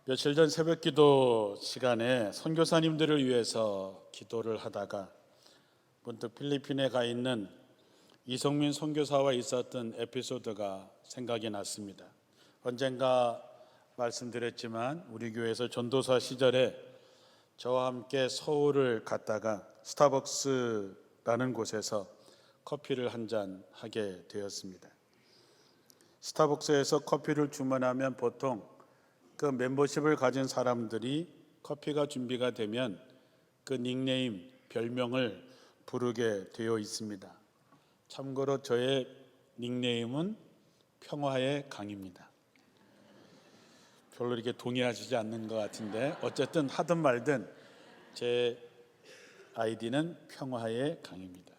며칠 전 새벽 기도 시간에 선교사님들을 위해서 기도를 하다가 문득 필리핀에 가 있는 이성민 선교사와 있었던 에피소드가 생각이 났습니다. 언젠가 말씀드렸지만 우리 교회에서 전도사 시절에 저와 함께 서울을 갔다가 스타벅스라는 곳에서 커피를 한 잔 하게 되었습니다. 스타벅스에서 커피를 주문하면 보통 그 멤버십을 가진 사람들이 커피가 준비가 되면 그 닉네임, 별명을 부르게 되어 있습니다. 참고로 저의 닉네임은 평화의 강입니다. 별로 이렇게 동의하시지 않는 것 같은데 어쨌든 하든 말든 제 아이디는 평화의 강입니다.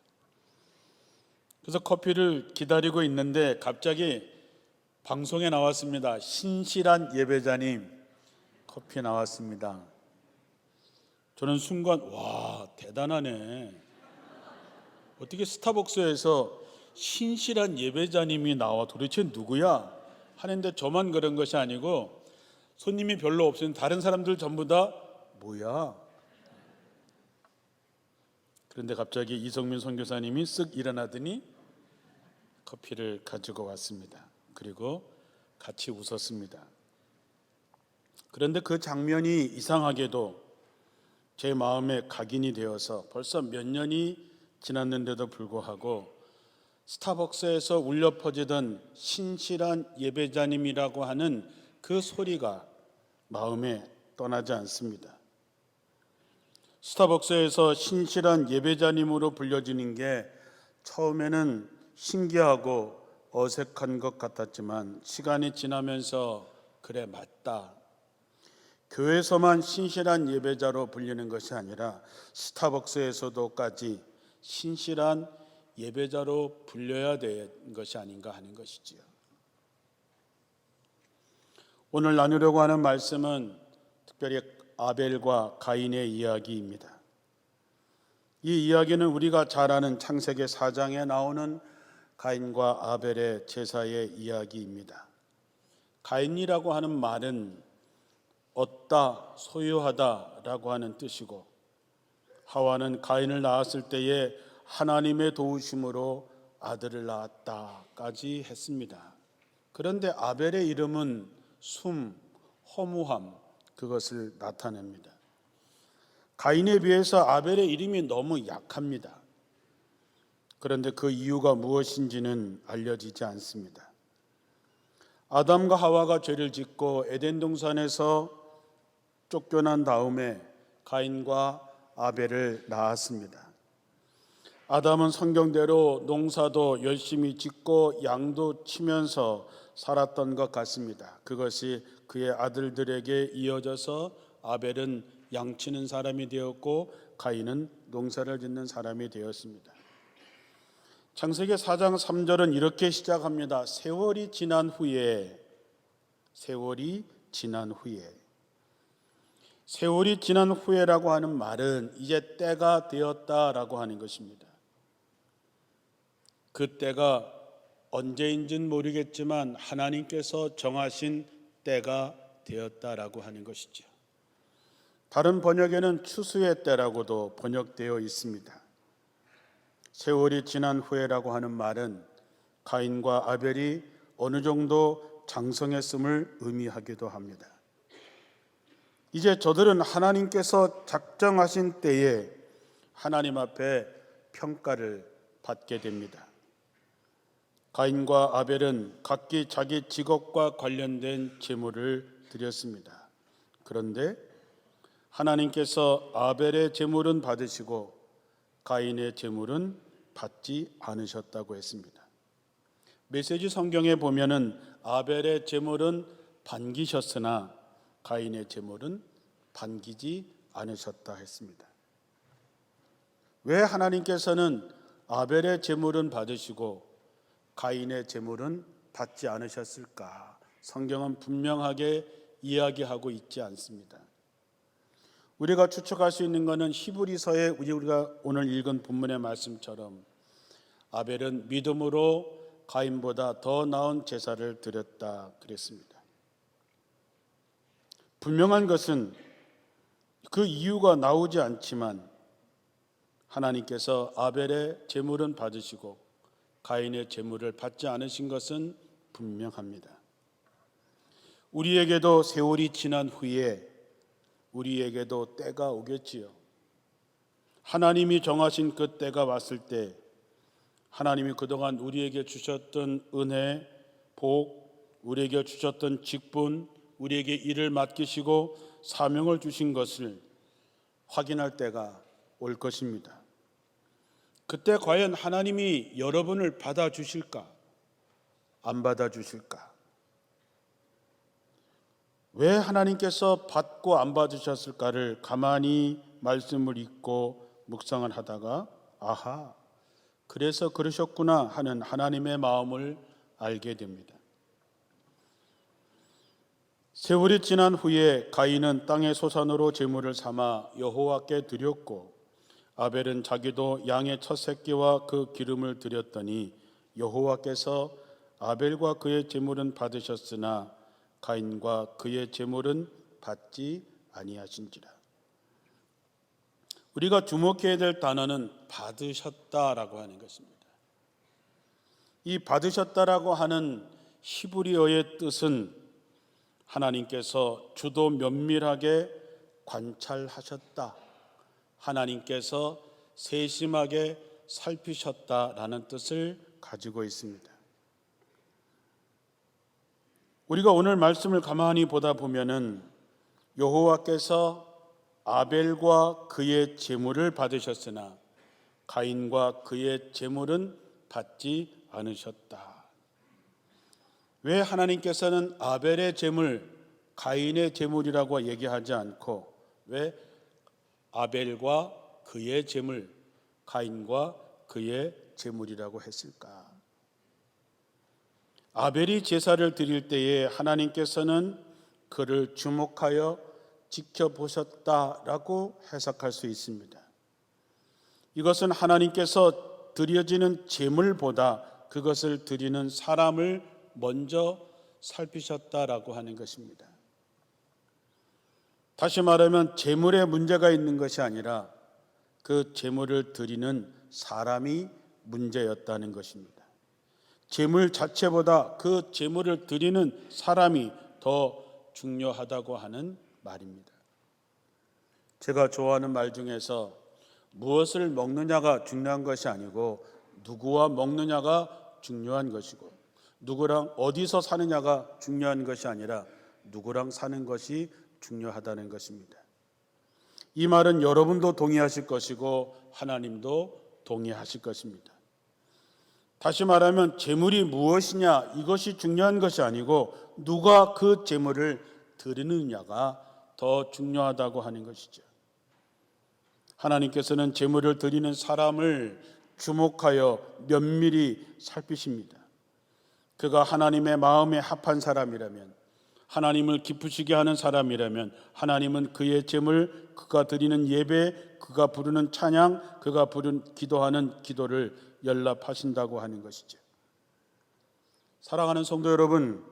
그래서 커피를 기다리고 있는데 갑자기 방송에 나왔습니다. 신실한 예배자님 커피 나왔습니다. 저는 순간 와, 대단하네. 어떻게 스타벅스에서 신실한 예배자님이 나와, 도대체 누구야? 하는데 저만 그런 것이 아니고 손님이 별로 없으니 다른 사람들 전부 다 뭐야? 그런데 갑자기 이성민 선교사님이 쓱 일어나더니 커피를 가지고 왔습니다. 그리고 같이 웃었습니다. 그런데 그 장면이 이상하게도 제 마음에 각인이 되어서 벌써 몇 년이 지났는데도 불구하고 스타벅스에서 울려 퍼지던 신실한 예배자님이라고 하는 그 소리가 마음에 떠나지 않습니다. 스타벅스에서 신실한 예배자님으로 불려지는 게 처음에는 신기하고 어색한 것 같았지만 시간이 지나면서 그래, 맞다. 교회에서만 신실한 예배자로 불리는 것이 아니라 스타벅스에서도까지 신실한 예배자로 불려야 되는 것이 아닌가 하는 것이지요. 오늘 나누려고 하는 말씀은 특별히 아벨과 가인의 이야기입니다. 이 이야기는 우리가 잘 아는 창세기 4장에 나오는 가인과 아벨의 제사의 이야기입니다. 가인이라고 하는 말은 얻다, 소유하다라고 하는 뜻이고, 하와는 가인을 낳았을 때에 하나님의 도우심으로 아들을 낳았다까지 했습니다. 그런데 아벨의 이름은 숨, 허무함, 그것을 나타냅니다. 가인에 비해서 아벨의 이름이 너무 약합니다. 그런데 그 이유가 무엇인지는 알려지지 않습니다. 아담과 하와가 죄를 짓고 에덴 동산에서 쫓겨난 다음에 가인과 아벨을 낳았습니다. 아담은 성경대로 농사도 열심히 짓고 양도 치면서 살았던 것 같습니다. 그것이 그의 아들들에게 이어져서 아벨은 양치는 사람이 되었고 가인은 농사를 짓는 사람이 되었습니다. 창세기 4장 3절은 이렇게 시작합니다. 세월이 지난 후에, 세월이 지난 후에라고 하는 말은 이제 때가 되었다라고 하는 것입니다. 그 때가 언제인지는 모르겠지만 하나님께서 정하신 때가 되었다라고 하는 것이죠. 다른 번역에는 추수의 때라고도 번역되어 있습니다. 세월이 지난 후에라고 하는 말은 가인과 아벨이 어느 정도 장성했음을 의미하기도 합니다. 이제 저들은 하나님께서 작정하신 때에 하나님 앞에 평가를 받게 됩니다. 가인과 아벨은 각기 자기 직업과 관련된 제물을 드렸습니다. 그런데 하나님께서 아벨의 제물은 받으시고 가인의 제물은 받지 않으셨다고 했습니다. 메시지 성경에 보면은 아벨의 제물은 반기셨으나 가인의 제물은 반기지 않으셨다 했습니다. 왜 하나님께서는 아벨의 제물은 받으시고 가인의 제물은 받지 않으셨을까? 성경은 분명하게 이야기하고 있지 않습니다. 우리가 추측할 수 있는 것은 히브리서에 우리가 오늘 읽은 본문의 말씀처럼 아벨은 믿음으로 가인보다 더 나은 제사를 드렸다 그랬습니다. 분명한 것은 그 이유가 나오지 않지만 하나님께서 아벨의 제물은 받으시고 가인의 제물을 받지 않으신 것은 분명합니다. 우리에게도 세월이 지난 후에 우리에게도 때가 오겠지요. 하나님이 정하신 그 때가 왔을 때 하나님이 그동안 우리에게 주셨던 은혜, 복, 우리에게 주셨던 직분, 우리에게 일을 맡기시고 사명을 주신 것을 확인할 때가 올 것입니다. 그때 과연 하나님이 여러분을 받아주실까? 안 받아주실까? 왜 하나님께서 받고 안 받으셨을까를 가만히 말씀을 읽고 묵상을 하다가 아하, 그래서 그러셨구나 하는 하나님의 마음을 알게 됩니다. 세월이 지난 후에 가인은 땅의 소산으로 제물을 삼아 여호와께 드렸고 아벨은 자기도 양의 첫 새끼와 그 기름을 드렸더니 여호와께서 아벨과 그의 제물은 받으셨으나 가인과 그의 제물은 받지 아니하신지라. 우리가 주목해야 될 단어는 받으셨다라고 하는 것입니다. 이 받으셨다라고 하는 히브리어의 뜻은 하나님께서 주도 면밀하게 관찰하셨다, 하나님께서 세심하게 살피셨다라는 뜻을 가지고 있습니다. 우리가 오늘 말씀을 가만히 보다 보면은 여호와께서 아벨과 그의 제물을 받으셨으나 가인과 그의 제물은 받지 않으셨다. 왜 하나님께서는 아벨의 제물, 가인의 제물이라고 얘기하지 않고 왜 아벨과 그의 제물, 가인과 그의 제물이라고 했을까? 아벨이 제사를 드릴 때에 하나님께서는 그를 주목하여 지켜보셨다라고 해석할 수 있습니다. 이것은 하나님께서 드려지는 제물보다 그것을 드리는 사람을 먼저 살피셨다라고 하는 것입니다. 다시 말하면 제물에 문제가 있는 것이 아니라 그 제물을 드리는 사람이 문제였다는 것입니다. 제물 자체보다 그 제물을 드리는 사람이 더 중요하다고 하는 말입니다. 제가 좋아하는 말 중에서 무엇을 먹느냐가 중요한 것이 아니고 누구와 먹느냐가 중요한 것이고 누구랑 어디서 사느냐가 중요한 것이 아니라 누구랑 사는 것이 중요하다는 것입니다. 이 말은 여러분도 동의하실 것이고 하나님도 동의하실 것입니다. 다시 말하면 제물이 무엇이냐 이것이 중요한 것이 아니고 누가 그 제물을 드리느냐가 더 중요하다고 하는 것이죠. 하나님께서는 제물을 드리는 사람을 주목하여 면밀히 살피십니다. 그가 하나님의 마음에 합한 사람이라면, 하나님을 기쁘시게 하는 사람이라면 하나님은 그의 제물, 그가 드리는 예배, 그가 부르는 찬양, 그가 기도하는 기도를 연락하신다고 하는 것이죠. 사랑하는 성도 여러분,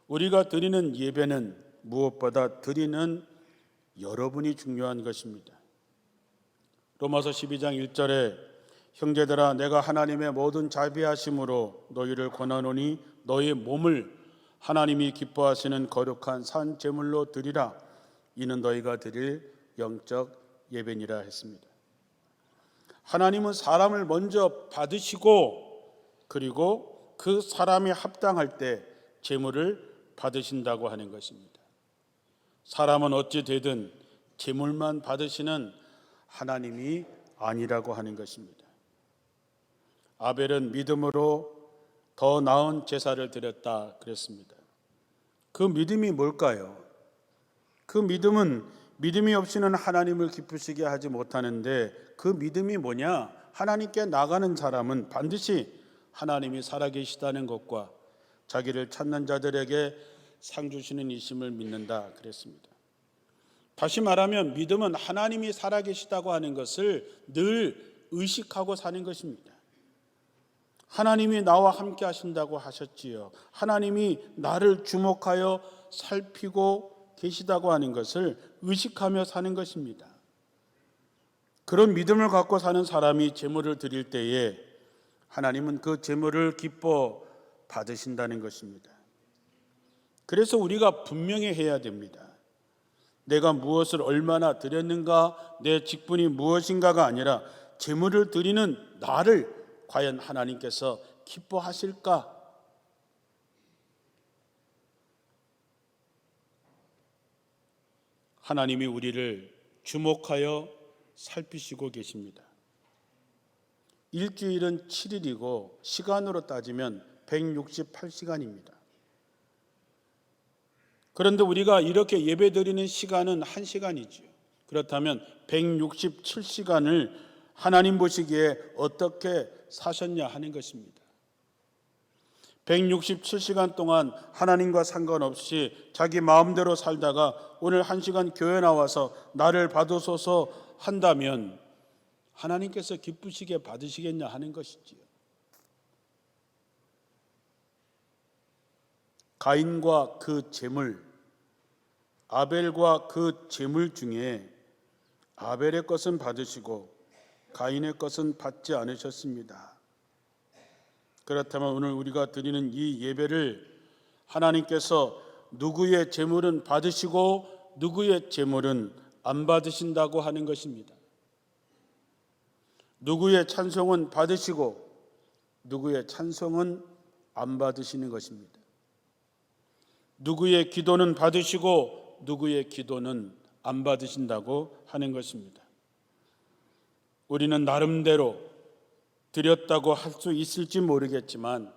우리가 드리는 예배는 무엇보다 드리는 여러분이 중요한 것입니다. 로마서 12장 1절에 형제들아 내가 하나님의 모든 자비하심으로 너희를 권하노니 너희 몸을 하나님이 기뻐하시는 거룩한 산 제물로 드리라. 이는 너희가 드릴 영적 예배니라 했습니다. 하나님은 사람을 먼저 받으시고 그리고 그 사람이 합당할 때 제물을 받으신다고 하는 것입니다. 사람은 어찌 되든 제물만 받으시는 하나님이 아니라고 하는 것입니다. 아벨은 믿음으로 더 나은 제사를 드렸다 그랬습니다. 그 믿음이 뭘까요? 그 믿음은 믿음이 없이는 하나님을 기쁘시게 하지 못하는데 그 믿음이 뭐냐? 하나님께 나가는 사람은 반드시 하나님이 살아계시다는 것과 자기를 찾는 자들에게 상 주시는 이심을 믿는다 그랬습니다. 다시 말하면 믿음은 하나님이 살아계시다고 하는 것을 늘 의식하고 사는 것입니다. 하나님이 나와 함께 하신다고 하셨지요. 하나님이 나를 주목하여 살피고 계시다고 하는 것을 의식하며 사는 것입니다. 그런 믿음을 갖고 사는 사람이 제물을 드릴 때에 하나님은 그 제물을 기뻐 받으신다는 것입니다. 그래서 우리가 분명히 해야 됩니다. 내가 무엇을 얼마나 드렸는가, 내 직분이 무엇인가가 아니라 제물을 드리는 나를 과연 하나님께서 기뻐하실까? 하나님이 우리를 주목하여 살피시고 계십니다. 일주일은 7일이고 시간으로 따지면 168시간입니다. 그런데 우리가 이렇게 예배드리는 시간은 1시간이지요. 그렇다면 167시간을 하나님 보시기에 어떻게 사셨냐 하는 것입니다. 167시간 동안 하나님과 상관없이 자기 마음대로 살다가 오늘 1시간 교회 나와서 나를 받으소서 한다면 하나님께서 기쁘시게 받으시겠냐 하는 것이지요. 가인과 그 제물, 아벨과 그 제물 중에 아벨의 것은 받으시고 가인의 것은 받지 않으셨습니다. 그렇다면 오늘 우리가 드리는 이 예배를 하나님께서 누구의 제물은 받으시고 누구의 제물은 안 받으신다고 하는 것입니다. 누구의 찬송은 받으시고 누구의 찬송은 안 받으시는 것입니다. 누구의 기도는 받으시고 누구의 기도는 안 받으신다고 하는 것입니다. 우리는 나름대로 드렸다고 할 수 있을지 모르겠지만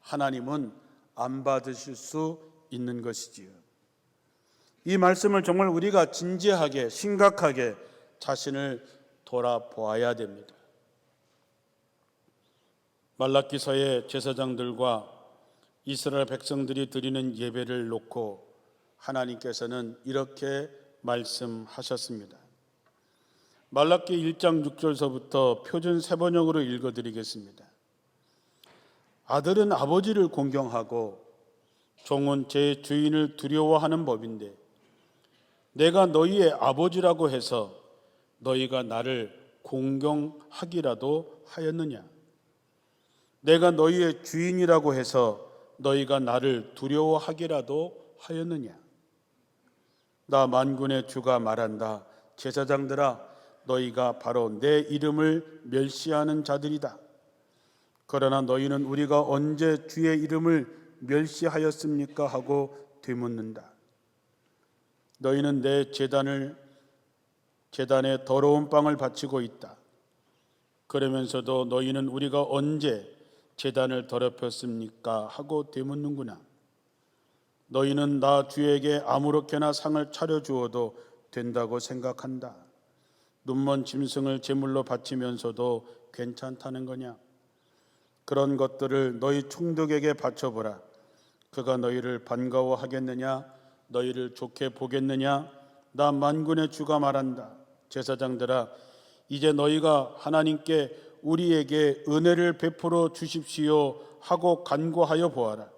하나님은 안 받으실 수 있는 것이지요. 이 말씀을 정말 우리가 진지하게 심각하게 자신을 돌아보아야 됩니다. 말라기서의 제사장들과 이스라엘 백성들이 드리는 예배를 놓고 하나님께서는 이렇게 말씀하셨습니다. 말라기 1장 6절서부터 표준 세번역으로 읽어드리겠습니다. 아들은 아버지를 공경하고 종은 제 주인을 두려워하는 법인데 내가 너희의 아버지라고 해서 너희가 나를 공경하기라도 하였느냐? 내가 너희의 주인이라고 해서 너희가 나를 두려워하기라도 하였느냐? 나 만군의 주가 말한다. 제사장들아, 너희가 바로 내 이름을 멸시하는 자들이다. 그러나 너희는 우리가 언제 주의 이름을 멸시하였습니까? 하고 되묻는다. 너희는 내 제단에 더러운 빵을 바치고 있다. 그러면서도 너희는 우리가 언제 제단을 더럽혔습니까? 하고 되묻는구나. 너희는 나 주에게 아무렇게나 상을 차려주어도 된다고 생각한다. 눈먼 짐승을 제물로 바치면서도 괜찮다는 거냐? 그런 것들을 너희 총독에게 바쳐보라. 그가 너희를 반가워하겠느냐? 너희를 좋게 보겠느냐? 나 만군의 주가 말한다. 제사장들아, 이제 너희가 하나님께 우리에게 은혜를 베풀어 주십시오 하고 간구하여 보아라.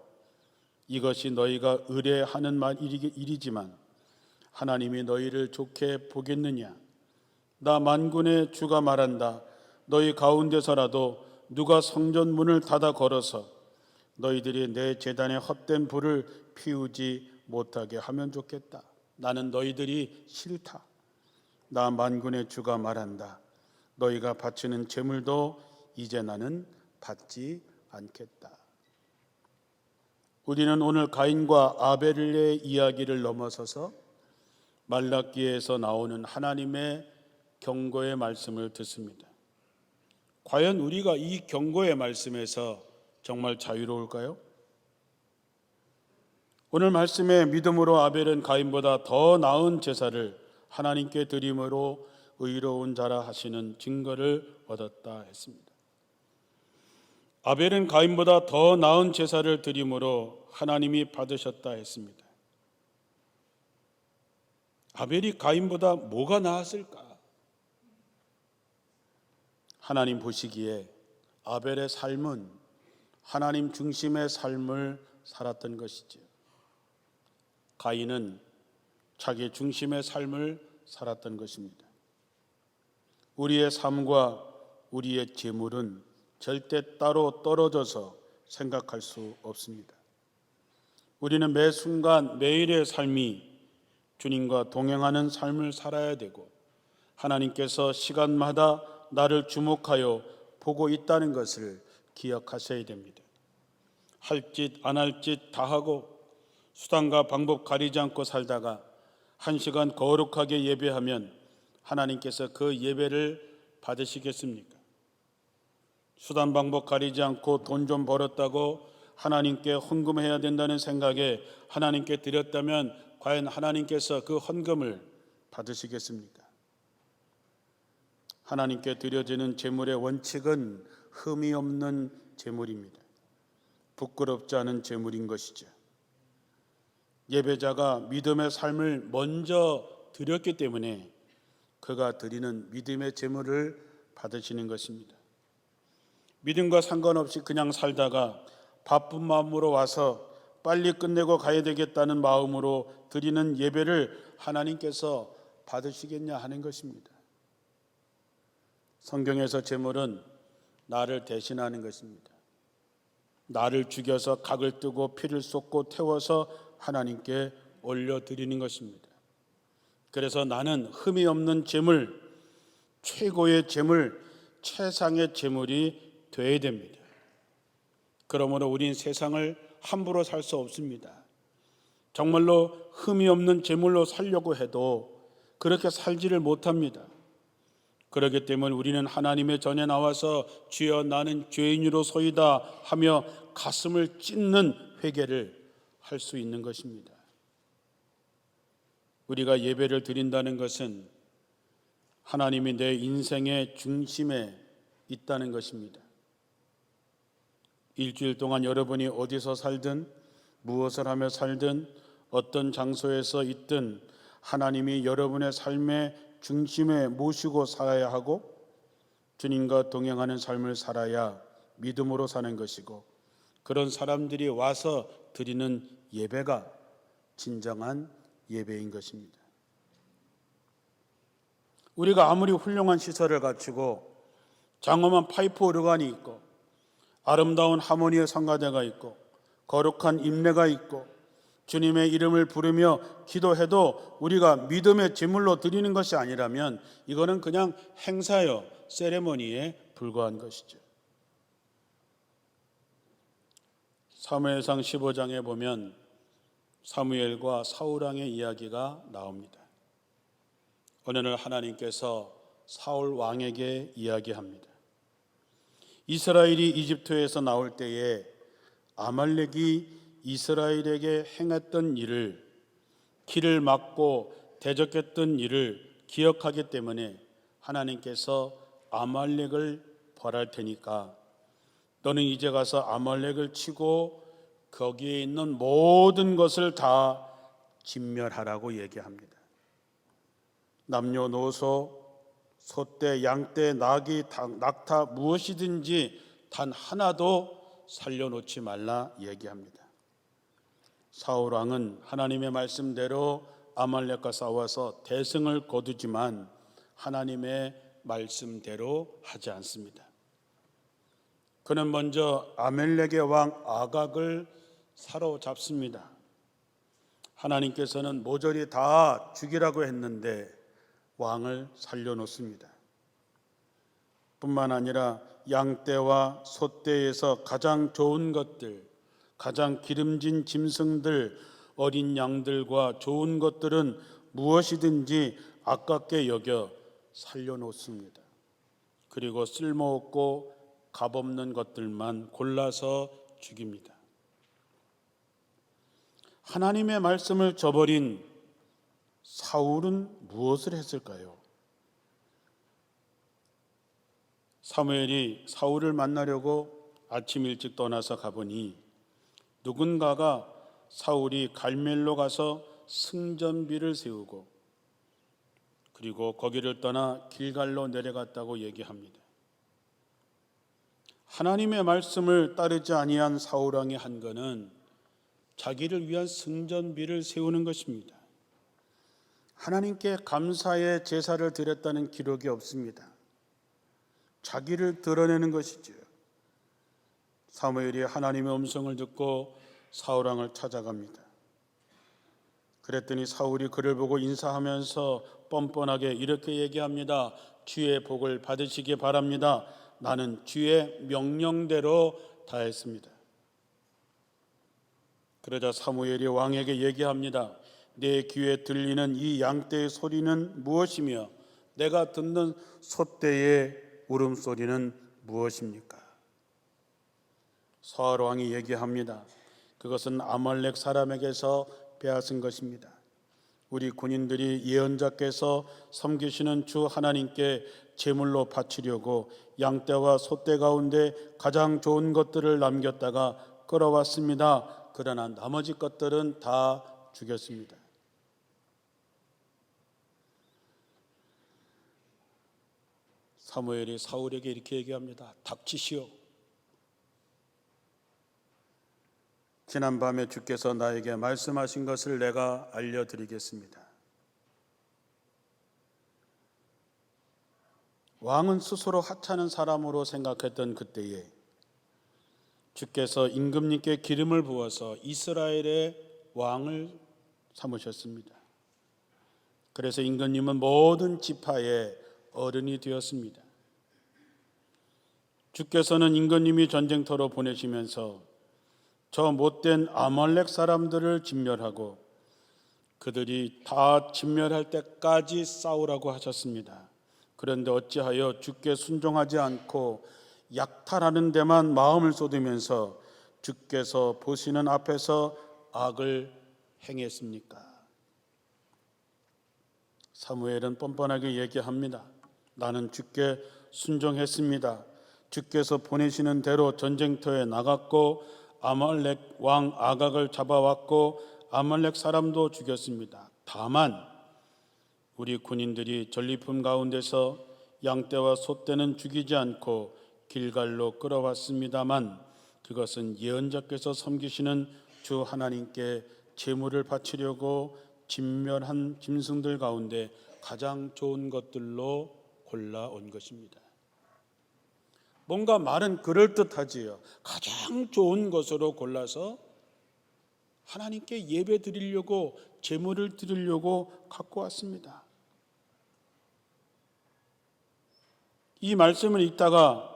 이것이 너희가 의뢰하는 일이지만 하나님이 너희를 좋게 보겠느냐? 나 만군의 주가 말한다. 너희 가운데서라도 누가 성전 문을 닫아 걸어서 너희들이 내 제단에 헛된 불을 피우지 못하게 하면 좋겠다. 나는 너희들이 싫다. 나 만군의 주가 말한다. 너희가 바치는 제물도 이제 나는 받지 않겠다. 우리는 오늘 가인과 아벨의 이야기를 넘어서서 말라기에서 나오는 하나님의 경고의 말씀을 듣습니다. 과연 우리가 이 경고의 말씀에서 정말 자유로울까요? 오늘 말씀에 믿음으로 아벨은 가인보다 더 나은 제사를 하나님께 드림으로 의로운 자라 하시는 증거를 얻었다 했습니다. 아벨은 가인보다 더 나은 제사를 드림으로 하나님이 받으셨다 했습니다. 아벨이 가인보다 뭐가 나았을까? 하나님 보시기에 아벨의 삶은 하나님 중심의 삶을 살았던 것이지요. 가인은 자기 중심의 삶을 살았던 것입니다. 우리의 삶과 우리의 재물은 절대 따로 떨어져서 생각할 수 없습니다. 우리는 매 순간 매일의 삶이 주님과 동행하는 삶을 살아야 되고, 하나님께서 시간마다 나를 주목하여 보고 있다는 것을 기억하셔야 됩니다. 할 짓 안 할 짓 다 하고 수단과 방법 가리지 않고 살다가 한 시간 거룩하게 예배하면 하나님께서 그 예배를 받으시겠습니까? 수단 방법 가리지 않고 돈 좀 벌었다고 하나님께 헌금해야 된다는 생각에 하나님께 드렸다면 과연 하나님께서 그 헌금을 받으시겠습니까? 하나님께 드려지는 제물의 원칙은 흠이 없는 제물입니다. 부끄럽지 않은 제물인 것이죠. 예배자가 믿음의 삶을 먼저 드렸기 때문에 그가 드리는 믿음의 제물을 받으시는 것입니다. 믿음과 상관없이 그냥 살다가 바쁜 마음으로 와서 빨리 끝내고 가야 되겠다는 마음으로 드리는 예배를 하나님께서 받으시겠냐 하는 것입니다. 성경에서 제물은 나를 대신하는 것입니다. 나를 죽여서 각을 뜨고 피를 쏟고 태워서 하나님께 올려드리는 것입니다. 그래서 나는 흠이 없는 제물, 최고의 제물, 최상의 제물이 되어야 됩니다. 그러므로 우린 세상을 함부로 살 수 없습니다. 정말로 흠이 없는 제물로 살려고 해도 그렇게 살지를 못합니다. 그렇기 때문에 우리는 하나님의 전에 나와서 주여 나는 죄인으로소이다 하며 가슴을 찢는 회개를 할 수 있는 것입니다. 우리가 예배를 드린다는 것은 하나님이 내 인생의 중심에 있다는 것입니다. 일주일 동안 여러분이 어디서 살든 무엇을 하며 살든 어떤 장소에서 있든 하나님이 여러분의 삶의 중심에 모시고 살아야 하고 주님과 동행하는 삶을 살아야 믿음으로 사는 것이고, 그런 사람들이 와서 드리는 예배가 진정한 예배인 것입니다. 우리가 아무리 훌륭한 시설을 갖추고 장엄한 파이프 오르간이 있고 아름다운 하모니의 성가대가 있고 거룩한 인내가 있고 주님의 이름을 부르며 기도해도 우리가 믿음의 제물로 드리는 것이 아니라면 이거는 그냥 행사요, 세레머니에 불과한 것이죠. 사무엘상 15장에 보면 사무엘과 사울왕의 이야기가 나옵니다. 어느 날 하나님께서 사울 왕에게 이야기합니다. 이스라엘이 이집트에서 나올 때에 아말렉이 이스라엘에게 행했던 일을, 길을 막고 대적했던 일을 기억하기 때문에 하나님께서 아말렉을 벌할 테니까 너는 이제 가서 아말렉을 치고 거기에 있는 모든 것을 다 진멸하라고 얘기합니다. 남녀노소, 소떼, 양떼, 나귀, 낙타 무엇이든지 단 하나도 살려놓지 말라 얘기합니다. 사울 왕은 하나님의 말씀대로 아말렉과 싸워서 대승을 거두지만 하나님의 말씀대로 하지 않습니다. 그는 먼저 아말렉의 왕 아각을 사로잡습니다. 하나님께서는 모조리 다 죽이라고 했는데 왕을 살려놓습니다. 뿐만 아니라 양떼와 소떼에서 가장 좋은 것들, 가장 기름진 짐승들, 어린 양들과 좋은 것들은 무엇이든지 아깝게 여겨 살려놓습니다. 그리고 쓸모없고 값없는 것들만 골라서 죽입니다. 하나님의 말씀을 저버린 사울은 무엇을 했을까요? 사무엘이 사울을 만나려고 아침 일찍 떠나서 가보니 누군가가 사울이 갈멜로 가서 승전비를 세우고 그리고 거기를 떠나 길갈로 내려갔다고 얘기합니다. 하나님의 말씀을 따르지 아니한 사울 왕이 한 것은 자기를 위한 승전비를 세우는 것입니다. 하나님께 감사의 제사를 드렸다는 기록이 없습니다. 자기를 드러내는 것이지요. 사무엘이 하나님의 음성을 듣고 사울 왕을 찾아갑니다. 그랬더니 사울이 그를 보고 인사하면서 뻔뻔하게 이렇게 얘기합니다. 주의 복을 받으시기 바랍니다. 나는 주의 명령대로 다 했습니다. 그러자 사무엘이 왕에게 얘기합니다. 내 귀에 들리는 이 양떼의 소리는 무엇이며 내가 듣는 소떼의 울음소리는 무엇입니까? 사울 왕이 얘기합니다. 그것은 아말렉 사람에게서 빼앗은 것입니다. 우리 군인들이 예언자께서 섬기시는 주 하나님께 제물로 바치려고 양떼와 소떼 가운데 가장 좋은 것들을 남겼다가 끌어왔습니다. 그러나 나머지 것들은 다 죽였습니다. 사무엘이 사울에게 이렇게 얘기합니다. 닥치시오. 지난밤에 주께서 나에게 말씀하신 것을 내가 알려드리겠습니다. 왕은 스스로 하찮은 사람으로 생각했던 그때에 주께서 임금님께 기름을 부어서 이스라엘의 왕을 삼으셨습니다. 그래서 임금님은 모든 지파의 어른이 되었습니다. 주께서는 임금님이 전쟁터로 보내시면서 저 못된 아말렉 사람들을 진멸하고 그들이 다 진멸할 때까지 싸우라고 하셨습니다. 그런데 어찌하여 주께 순종하지 않고 약탈하는 데만 마음을 쏟으면서 주께서 보시는 앞에서 악을 행했습니까? 사무엘은 뻔뻔하게 얘기합니다. 나는 주께 순종했습니다. 주께서 보내시는 대로 전쟁터에 나갔고 아말렉 왕 아각을 잡아왔고 아말렉 사람도 죽였습니다. 다만 우리 군인들이 전리품 가운데서 양떼와 소떼는 죽이지 않고 길갈로 끌어왔습니다만 그것은 예언자께서 섬기시는 주 하나님께 제물을 바치려고 진멸한 짐승들 가운데 가장 좋은 것들로 골라온 것입니다. 뭔가 말은 그럴듯하지요. 가장 좋은 것으로 골라서 하나님께 예배 드리려고 제물을 드리려고 갖고 왔습니다. 이 말씀을 읽다가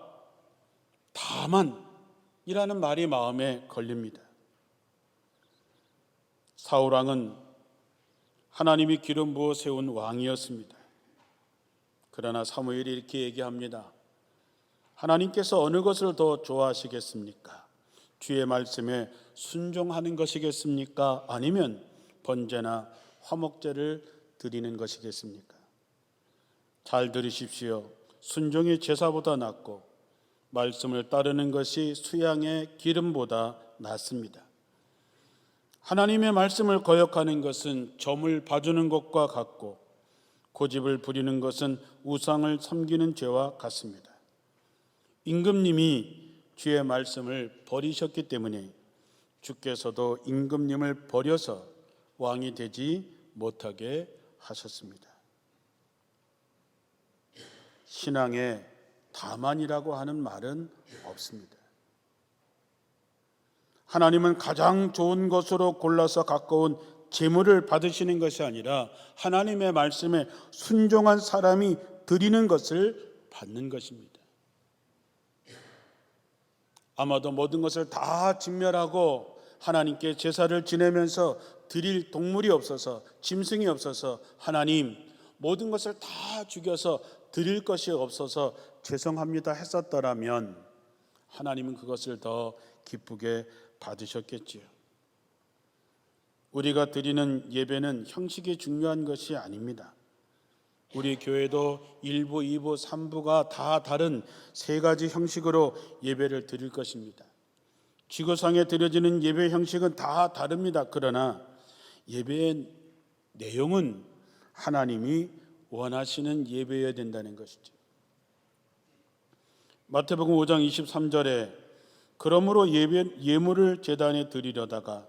다만이라는 말이 마음에 걸립니다. 사울 왕은 하나님이 기름 부어 세운 왕이었습니다. 그러나 사무엘이 이렇게 얘기합니다. 하나님께서 어느 것을 더 좋아하시겠습니까? 주의 말씀에 순종하는 것이겠습니까? 아니면 번제나 화목제를 드리는 것이겠습니까? 잘 들으십시오. 순종이 제사보다 낫고 말씀을 따르는 것이 수양의 기름보다 낫습니다. 하나님의 말씀을 거역하는 것은 점을 봐주는 것과 같고 고집을 부리는 것은 우상을 섬기는 죄와 같습니다. 임금님이 주의 말씀을 버리셨기 때문에 주께서도 임금님을 버려서 왕이 되지 못하게 하셨습니다. 신앙에 다만이라고 하는 말은 없습니다. 하나님은 가장 좋은 것으로 골라서 갖고 온 제물을 받으시는 것이 아니라 하나님의 말씀에 순종한 사람이 드리는 것을 받는 것입니다. 아마도 모든 것을 다 진멸하고 하나님께 제사를 지내면서 드릴 동물이 없어서 짐승이 없어서 하나님 모든 것을 다 죽여서 드릴 것이 없어서 죄송합니다 했었더라면 하나님은 그것을 더 기쁘게 받으셨겠지요. 우리가 드리는 예배는 형식이 중요한 것이 아닙니다. 우리 교회도 1부, 2부, 3부가 다 다른 세 가지 형식으로 예배를 드릴 것입니다. 지구상에 드려지는 예배 형식은 다 다릅니다. 그러나 예배의 내용은 하나님이 원하시는 예배여야 된다는 것이죠. 마태복음 5장 23절에 그러므로 예물을 제단에 드리려다가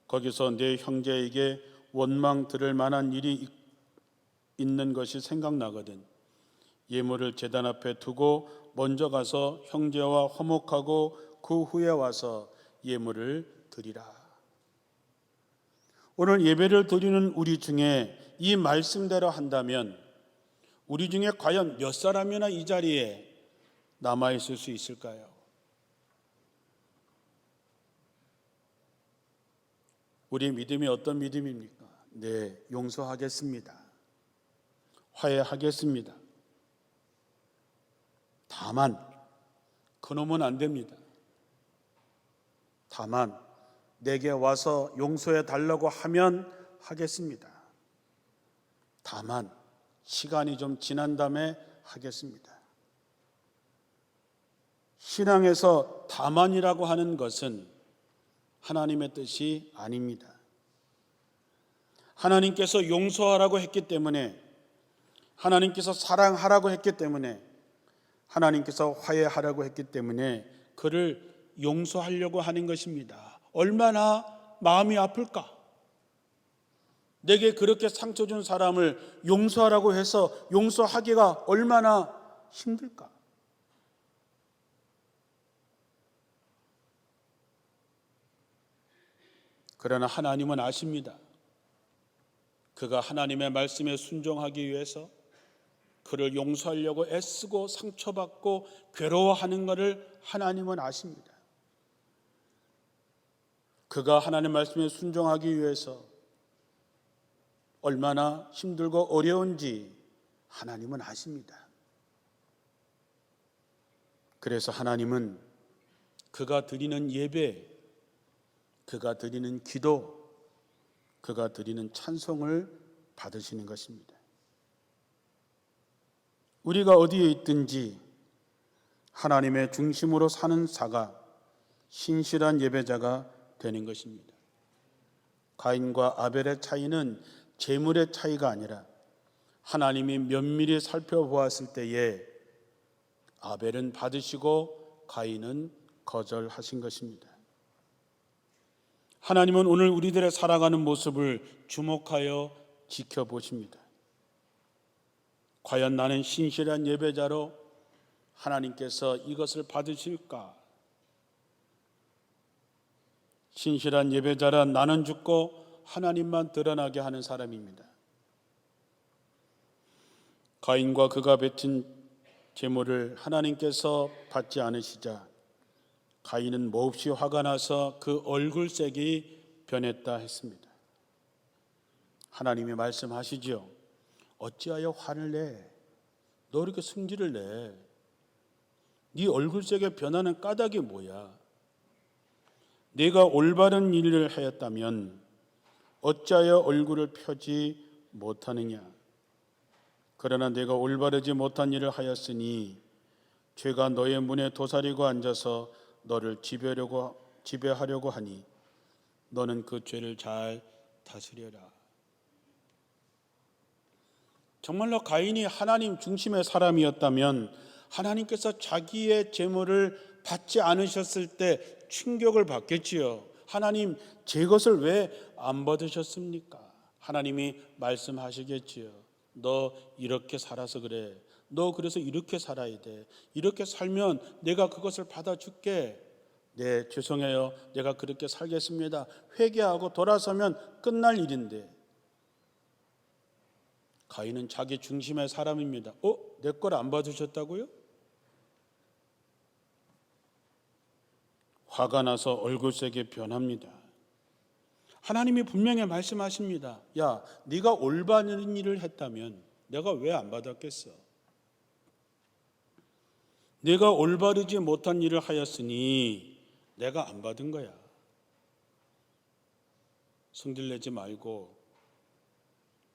거기서 내 형제에게 원망 들을 만한 일이 있는 것이 생각나거든 예물을 제단 앞에 두고 먼저 가서 형제와 화목하고 그 후에 와서 예물을 드리라. 오늘 예배를 드리는 우리 중에 이 말씀대로 한다면 우리 중에 과연 몇 사람이나 이 자리에 남아있을 수 있을까요? 우리의 믿음이 어떤 믿음입니까? 네, 용서하겠습니다. 화해하겠습니다. 다만 그놈은 안 됩니다. 다만 내게 와서 용서해 달라고 하면 하겠습니다. 다만 시간이 좀 지난 다음에 하겠습니다. 신앙에서 다만이라고 하는 것은 하나님의 뜻이 아닙니다. 하나님께서 용서하라고 했기 때문에, 하나님께서 사랑하라고 했기 때문에, 하나님께서 화해하라고 했기 때문에 그를 용서하려고 하는 것입니다. 얼마나 마음이 아플까? 내게 그렇게 상처 준 사람을 용서하라고 해서 용서하기가 얼마나 힘들까? 그러나 하나님은 아십니다. 그가 하나님의 말씀에 순종하기 위해서 그를 용서하려고 애쓰고 상처받고 괴로워하는 것을 하나님은 아십니다. 그가 하나님의 말씀에 순종하기 위해서 얼마나 힘들고 어려운지 하나님은 아십니다. 그래서 하나님은 그가 드리는 예배, 그가 드리는 기도, 그가 드리는 찬송을 받으시는 것입니다. 우리가 어디에 있든지 하나님의 중심으로 사는 자가 신실한 예배자가 되는 것입니다. 가인과 아벨의 차이는 재물의 차이가 아니라 하나님이 면밀히 살펴보았을 때에 아벨은 받으시고 가인은 거절하신 것입니다. 하나님은 오늘 우리들의 살아가는 모습을 주목하여 지켜보십니다. 과연 나는 신실한 예배자로 하나님께서 이것을 받으실까? 신실한 예배자란 나는 죽고 하나님만 드러나게 하는 사람입니다. 가인과 그가 바친 제물을 하나님께서 받지 않으시자 가인은 몹시 화가 나서 그 얼굴색이 변했다 했습니다. 하나님이 말씀하시죠. 어찌하여 화를 내? 너 이렇게 승질을 내? 네 얼굴색에 변하는 까닭이 뭐야? 네가 올바른 일을 하였다면 어찌하여 얼굴을 펴지 못하느냐? 그러나 내가 올바르지 못한 일을 하였으니 죄가 너의 문에 도사리고 앉아서 너를 지배하려고 하니 너는 그 죄를 잘 다스려라. 정말로 가인이 하나님 중심의 사람이었다면 하나님께서 자기의 제물을 받지 않으셨을 때 충격을 받겠지요. 하나님, 제 것을 왜 안 받으셨습니까? 하나님이 말씀하시겠지요. 너 이렇게 살아서 그래. 너 그래서 이렇게 살아야 돼. 이렇게 살면 내가 그것을 받아줄게. 네, 죄송해요. 내가 그렇게 살겠습니다. 회개하고 돌아서면 끝날 일인데. 가인은 자기 중심의 사람입니다. 내 걸 안 받으셨다고요? 화가 나서 얼굴색이 변합니다. 하나님이 분명히 말씀하십니다. 야, 네가 올바른 일을 했다면 내가 왜 안 받았겠어? 네가 올바르지 못한 일을 하였으니 내가 안 받은 거야. 성질내지 말고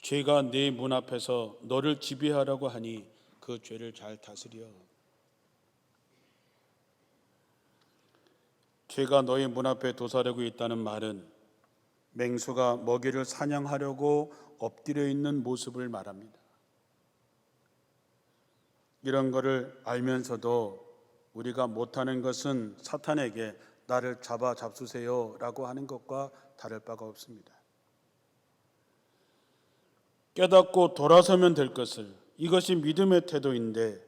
죄가 네 문 앞에서 너를 지배하라고 하니 그 죄를 잘 다스려. 죄가 너의 문 앞에 도사리고 있다는 말은 맹수가 먹이를 사냥하려고 엎드려 있는 모습을 말합니다. 이런 거를 알면서도 우리가 못하는 것은 사탄에게 나를 잡수세요 라고 하는 것과 다를 바가 없습니다. 깨닫고 돌아서면 될 것을, 이것이 믿음의 태도인데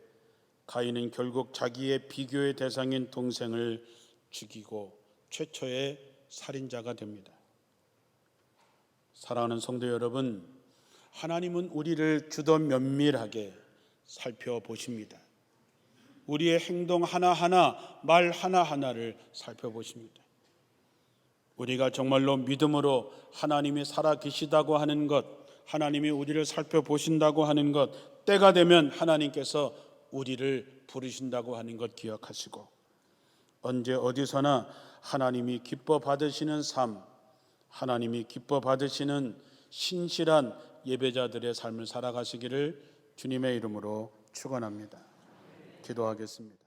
가인은 결국 자기의 비교의 대상인 동생을 죽이고 최초의 살인자가 됩니다. 사랑하는 성도 여러분, 하나님은 우리를 주도 면밀하게 살펴보십니다. 우리의 행동 하나하나, 말 하나하나를 살펴보십니다. 우리가 정말로 믿음으로 하나님이 살아계시다고 하는 것, 하나님이 우리를 살펴보신다고 하는 것, 때가 되면 하나님께서 우리를 부르신다고 하는 것 기억하시고, 언제 어디서나 하나님이 기뻐 받으시는 삶, 하나님이 기뻐 받으시는 신실한 예배자들의 삶을 살아가시기를 주님의 이름으로 축원합니다. 기도하겠습니다.